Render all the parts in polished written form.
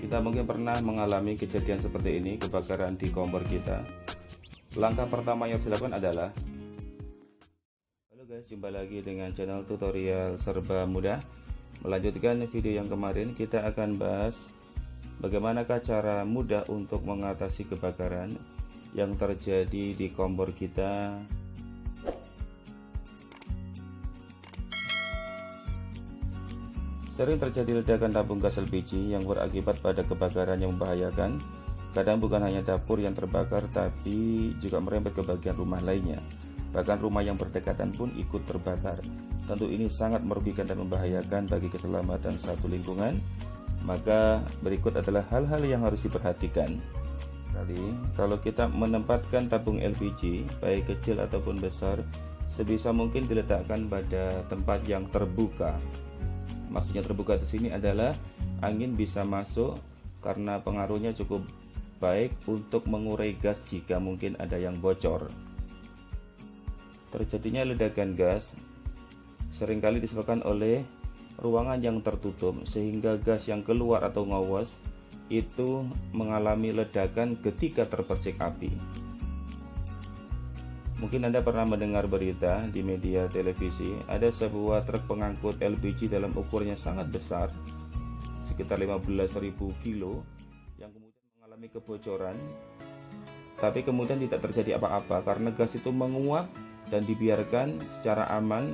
Kita mungkin pernah mengalami kejadian seperti ini, kebakaran di kompor kita. Langkah pertama yang harus dilakukan adalah, halo guys, jumpa lagi dengan channel tutorial serba mudah. Melanjutkan video yang kemarin, kita akan bahas bagaimanakah cara mudah untuk mengatasi kebakaran yang terjadi di kompor kita. Sering terjadi ledakan tabung gas LPG yang berakibat pada kebakaran yang membahayakan. Kadang bukan hanya dapur yang terbakar, tapi juga merembet ke bagian rumah lainnya. Bahkan rumah yang berdekatan pun ikut terbakar. Tentu ini sangat merugikan dan membahayakan bagi keselamatan satu lingkungan. Maka berikut adalah hal-hal yang harus diperhatikan. Kalau kita menempatkan tabung LPG, baik kecil ataupun besar, sebisa mungkin diletakkan pada tempat yang terbuka. Maksudnya terbuka di sini adalah angin bisa masuk karena pengaruhnya cukup baik untuk mengurai gas jika mungkin ada yang bocor. Terjadinya ledakan gas seringkali disebabkan oleh ruangan yang tertutup sehingga gas yang keluar atau ngawes itu mengalami ledakan ketika terpercik api. Mungkin Anda pernah mendengar berita di media televisi, ada sebuah truk pengangkut LPG dalam ukurannya sangat besar, sekitar 15.000 kilo, yang kemudian mengalami kebocoran, tapi kemudian tidak terjadi apa-apa karena gas itu menguap dan dibiarkan secara aman.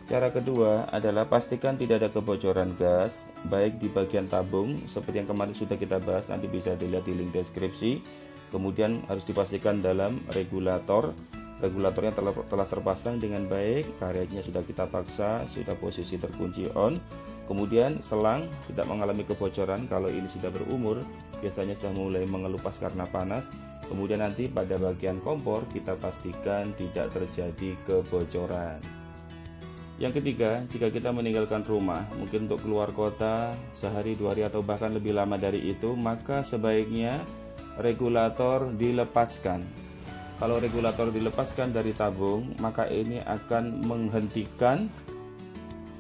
Cara kedua adalah pastikan tidak ada kebocoran gas, baik di bagian tabung, seperti yang kemarin sudah kita bahas, nanti bisa dilihat di link deskripsi. Kemudian harus dipastikan dalam regulator. Regulatornya telah terpasang dengan baik, karetnya sudah kita paksa, sudah posisi terkunci on. Kemudian selang tidak mengalami kebocoran. Kalau ini sudah berumur, biasanya sudah mulai mengelupas karena panas. Kemudian nanti pada bagian kompor kita pastikan tidak terjadi kebocoran. Yang ketiga, jika kita meninggalkan rumah, mungkin untuk keluar kota sehari, 2 hari, atau bahkan lebih lama dari itu, maka sebaiknya regulator dilepaskan. Kalau regulator dilepaskan dari tabung, maka ini akan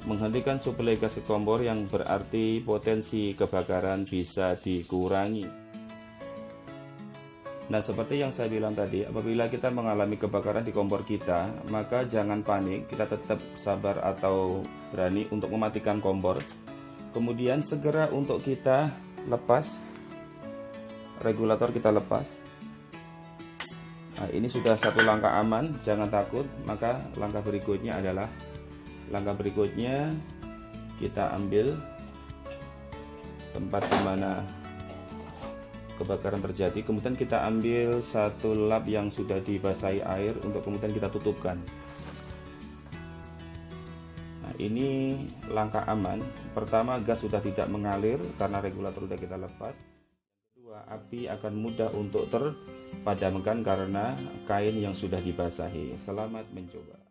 menghentikan suplai gas ke kompor, yang berarti potensi kebakaran bisa dikurangi. Nah, seperti yang saya bilang tadi, apabila kita mengalami kebakaran di kompor kita, maka jangan panik, kita tetap sabar atau berani untuk mematikan kompor. Kemudian segera untuk kita lepas regulator, kita lepas. Nah, ini sudah satu langkah aman, jangan takut. Maka langkah berikutnya kita ambil tempat di mana kebakaran terjadi, kemudian kita ambil satu lap yang sudah dibasahi air untuk kemudian kita tutupkan. Nah, ini langkah aman. Pertama, gas sudah tidak mengalir karena regulator sudah kita lepas. Kedua, api akan mudah untuk terpadamkan karena kain yang sudah dibasahi. Selamat mencoba.